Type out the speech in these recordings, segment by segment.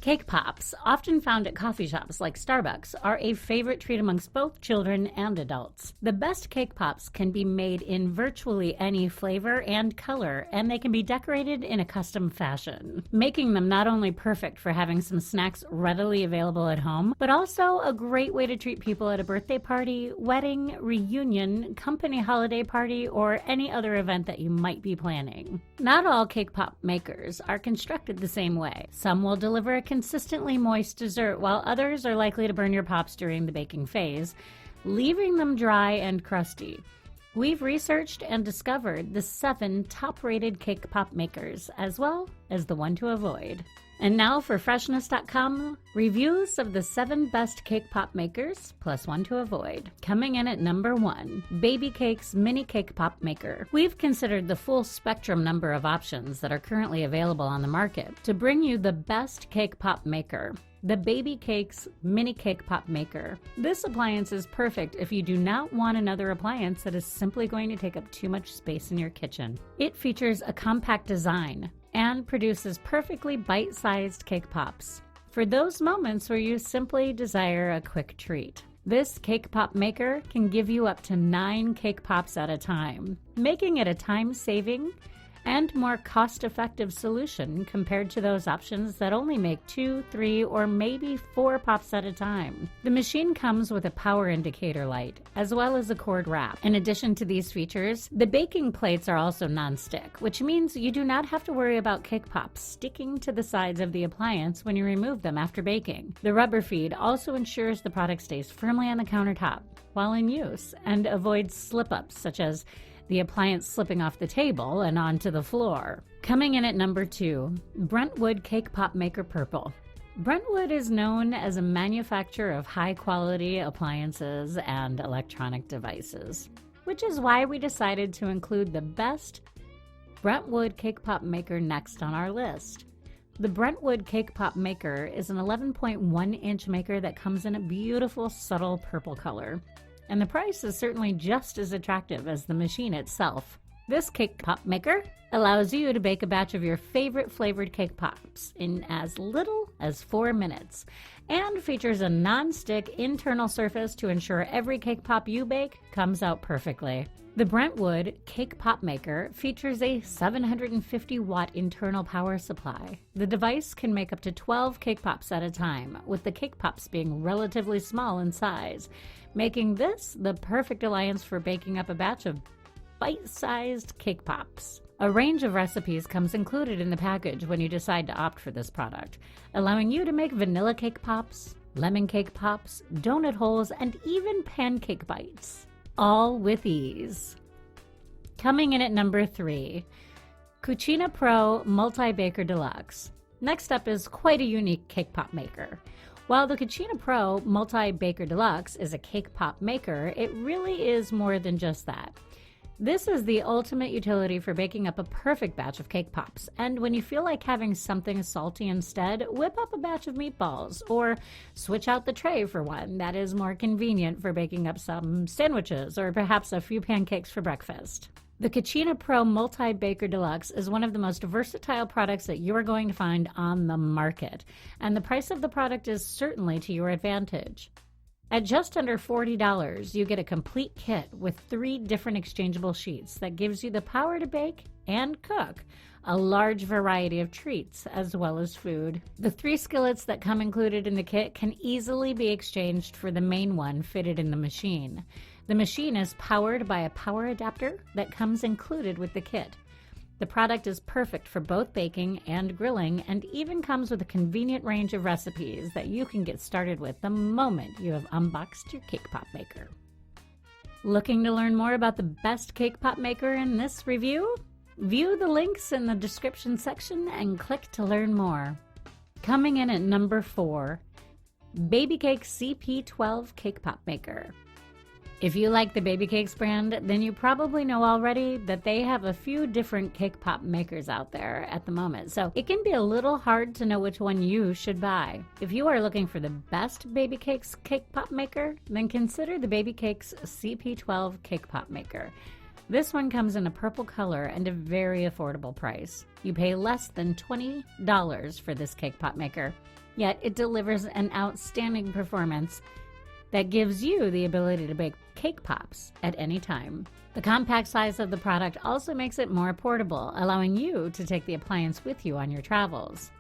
Cake pops, often found at coffee shops like Starbucks, are a favorite treat amongst both children and adults. The best cake pops can be made in virtually any flavor and color, and they can be decorated in a custom fashion, making them not only perfect for having some snacks readily available at home, but also a great way to treat people at a birthday party, wedding, reunion, company holiday party, or any other event that you might be planning. Not all cake pop makers are constructed the same way. Some will deliver a consistently moist dessert, while others are likely to burn your pops during the baking phase, leaving them dry and crusty. We've researched and discovered the 7 top-rated cake pop makers, as well as the one to avoid. And now for Freshness.com, reviews of the 7 best cake pop makers, plus one to avoid. Coming in at number 1, Babycakes Mini Cake Pop Maker. We've considered the full spectrum number of options that are currently available on the market to bring you the best cake pop maker, the Babycakes Mini Cake Pop Maker. This appliance is perfect if you do not want another appliance that is simply going to take up too much space in your kitchen. It features a compact design and produces perfectly bite-sized cake pops for those moments where you simply desire a quick treat. This cake pop maker can give you up to 9 cake pops at a time, making it a time-saving and more cost-effective solution compared to those options that only make 2, 3, or maybe 4 pops at a time. The machine comes with a power indicator light, as well as a cord wrap. In addition to these features, the baking plates are also non-stick, which means you do not have to worry about cake pops sticking to the sides of the appliance when you remove them after baking. The rubber feed also ensures the product stays firmly on the countertop while in use and avoids slip-ups such as the appliance slipping off the table and onto the floor. Coming in at number 2, Brentwood Cake Pop Maker Purple. Brentwood is known as a manufacturer of high-quality appliances and electronic devices, which is why we decided to include the best Brentwood Cake Pop Maker next on our list. The Brentwood Cake Pop Maker is an 11.1-inch maker that comes in a beautiful, subtle purple color. And the price is certainly just as attractive as the machine itself. This cake pop maker allows you to bake a batch of your favorite flavored cake pops in as little as 4 minutes and features a non-stick internal surface to ensure every cake pop you bake comes out perfectly. The Brentwood Cake Pop Maker features a 750-watt internal power supply. The device can make up to 12 cake pops at a time, with the cake pops being relatively small in size, making this the perfect alliance for baking up a batch of bite-sized cake pops. A range of recipes comes included in the package when you decide to opt for this product, allowing you to make vanilla cake pops, lemon cake pops, donut holes, and even pancake bites, all with ease. Coming in at number 3, CucinaPro Multi-Baker Deluxe. Next up is quite a unique cake pop maker. While the CucinaPro Multi-Baker Deluxe is a cake pop maker, it really is more than just that. This is the ultimate utility for baking up a perfect batch of cake pops, and when you feel like having something salty instead, whip up a batch of meatballs, or switch out the tray for one that is more convenient for baking up some sandwiches or perhaps a few pancakes for breakfast. The CucinaPro Multi-Baker Deluxe is one of the most versatile products that you are going to find on the market, and the price of the product is certainly to your advantage. At just under $40, you get a complete kit with 3 different exchangeable sheets that gives you the power to bake and cook a large variety of treats as well as food. The 3 skillets that come included in the kit can easily be exchanged for the main one fitted in the machine. The machine is powered by a power adapter that comes included with the kit. The product is perfect for both baking and grilling and even comes with a convenient range of recipes that you can get started with the moment you have unboxed your cake pop maker. Looking to learn more about the best cake pop maker in this review? View the links in the description section and click to learn more. Coming in at number 4, Babycakes CP12 Cake Pop Maker. If you like the Babycakes brand, then you probably know already that they have a few different cake pop makers out there at the moment, so it can be a little hard to know which one you should buy. If you are looking for the best Babycakes cake pop maker, then consider the Babycakes CP12 Cake Pop Maker. This one comes in a purple color and a very affordable price. You pay less than $20 for this cake pop maker. yet it delivers an outstanding performance that gives you the ability to bake cake pops at any time. The compact size of the product also makes it more portable, allowing you to take the appliance with you on your travels.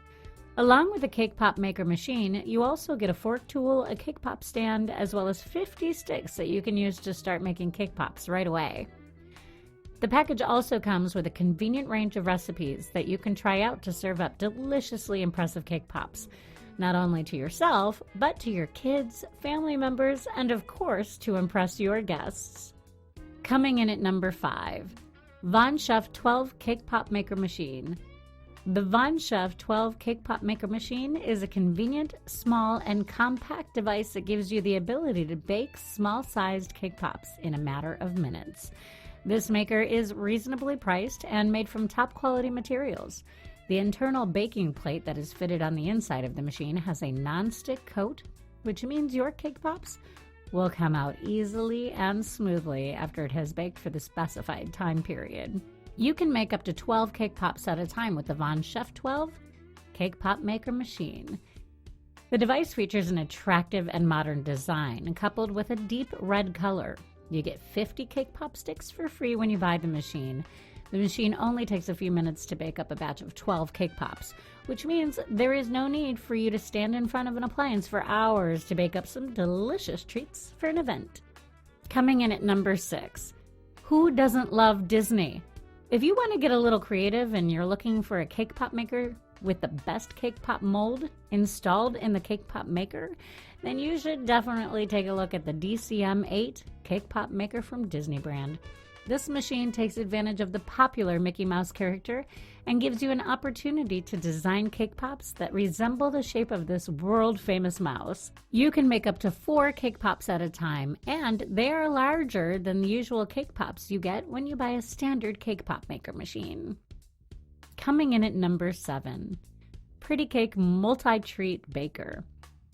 Along with the cake pop maker machine, you also get a fork tool, a cake pop stand, as well as 50 sticks that you can use to start making cake pops right away. The package also comes with a convenient range of recipes that you can try out to serve up deliciously impressive cake pops, not only to yourself, but to your kids, family members, and of course, to impress your guests. Coming in at number 5, VonShef 12 Cake Pop Maker Machine. The VonShef 12 Cake Pop Maker Machine is a convenient, small, and compact device that gives you the ability to bake small-sized cake pops in a matter of minutes. This maker is reasonably priced and made from top-quality materials. The internal baking plate that is fitted on the inside of the machine has a non-stick coat, which means your cake pops will come out easily and smoothly after it has baked for the specified time period. You can make up to 12 cake pops at a time with the VonShef 12 Cake Pop Maker Machine. The device features an attractive and modern design, coupled with a deep red color. You get 50 cake pop sticks for free when you buy the machine. The machine only takes a few minutes to bake up a batch of 12 cake pops, which means there is no need for you to stand in front of an appliance for hours to bake up some delicious treats for an event. Coming in at number 6, who doesn't love Disney? If you want to get a little creative and you're looking for a cake pop maker with the best cake pop mold installed in the cake pop maker, then you should definitely take a look at the DCM8 Cake Pop Maker from Disney brand. This machine takes advantage of the popular Mickey Mouse character and gives you an opportunity to design cake pops that resemble the shape of this world-famous mouse. You can make up to 4 cake pops at a time, and they are larger than the usual cake pops you get when you buy a standard cake pop maker machine. Coming in at number 7, Pretty Cake Multi-Treat Baker.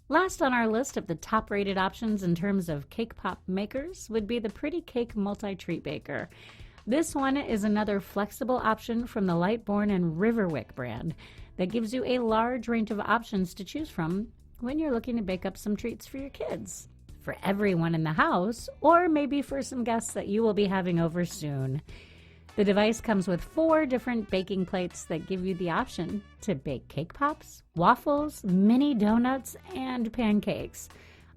Last on our list of the top-rated options in terms of cake pop makers would be the Pretty Cake Multi-Treat Baker. This one is another flexible option from the Lightborn and Riverwick brand that gives you a large range of options to choose from when you're looking to bake up some treats for your kids, for everyone in the house, or maybe for some guests that you will be having over soon. The device comes with 4 different baking plates that give you the option to bake cake pops, waffles, mini donuts, and pancakes.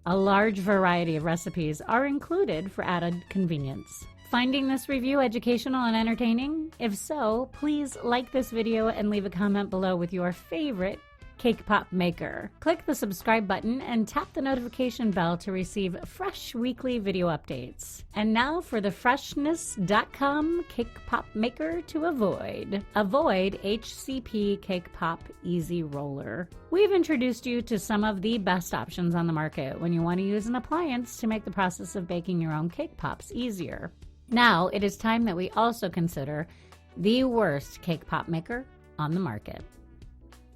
A large variety of recipes are included for added convenience. Finding this review educational and entertaining? If so, please like this video and leave a comment below with your favorite cake pop maker. Click the subscribe button and tap the notification bell to receive fresh weekly video updates. And now for the freshness.com cake pop maker to avoid. Avoid HCP Cake Pop Easy Roller. We've introduced you to some of the best options on the market when you want to use an appliance to make the process of baking your own cake pops easier. Now it is time that we also consider the worst cake pop maker on the market.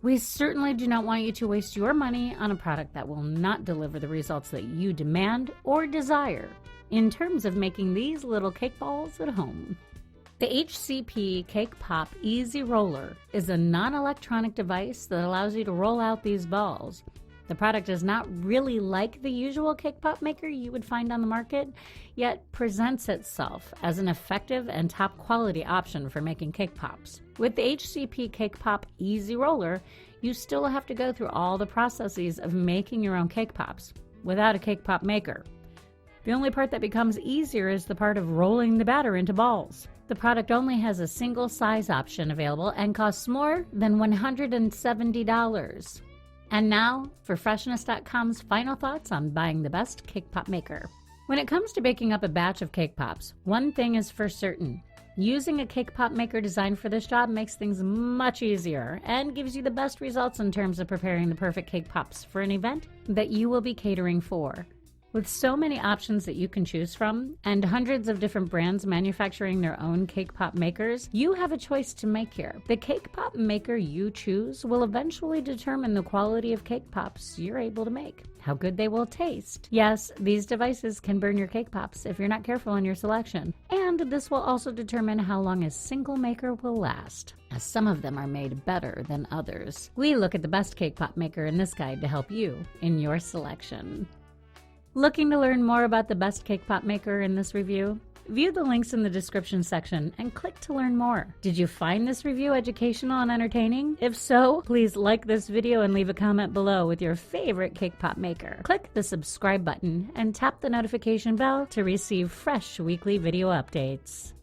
We certainly do not want you to waste your money on a product that will not deliver the results that you demand or desire in terms of making these little cake balls at home. The HCP Cake Pop Easy Roller is a non-electronic device that allows you to roll out these balls. The product is not really like the usual cake pop maker you would find on the market, yet presents itself as an effective and top quality option for making cake pops. With the HCP Cake Pop Easy Roller, you still have to go through all the processes of making your own cake pops without a cake pop maker. The only part that becomes easier is the part of rolling the batter into balls. The product only has a single size option available and costs more than $170. And now for Freshness.com's final thoughts on buying the best cake pop maker. When it comes to baking up a batch of cake pops, one thing is for certain. Using a cake pop maker designed for this job makes things much easier and gives you the best results in terms of preparing the perfect cake pops for an event that you will be catering for. With so many options that you can choose from and hundreds of different brands manufacturing their own cake pop makers, you have a choice to make here. The cake pop maker you choose will eventually determine the quality of cake pops you're able to make, how good they will taste. Yes, these devices can burn your cake pops if you're not careful in your selection, and this will also determine how long a single maker will last. as some of them are made better than others. We look at the best cake pop maker in this guide to help you in your selection. Looking to learn more about the best cake pop maker in this review? View the links in the description section and click to learn more. Did you find this review educational and entertaining? If so, please like this video and leave a comment below with your favorite cake pop maker. Click the subscribe button and tap the notification bell to receive fresh weekly video updates.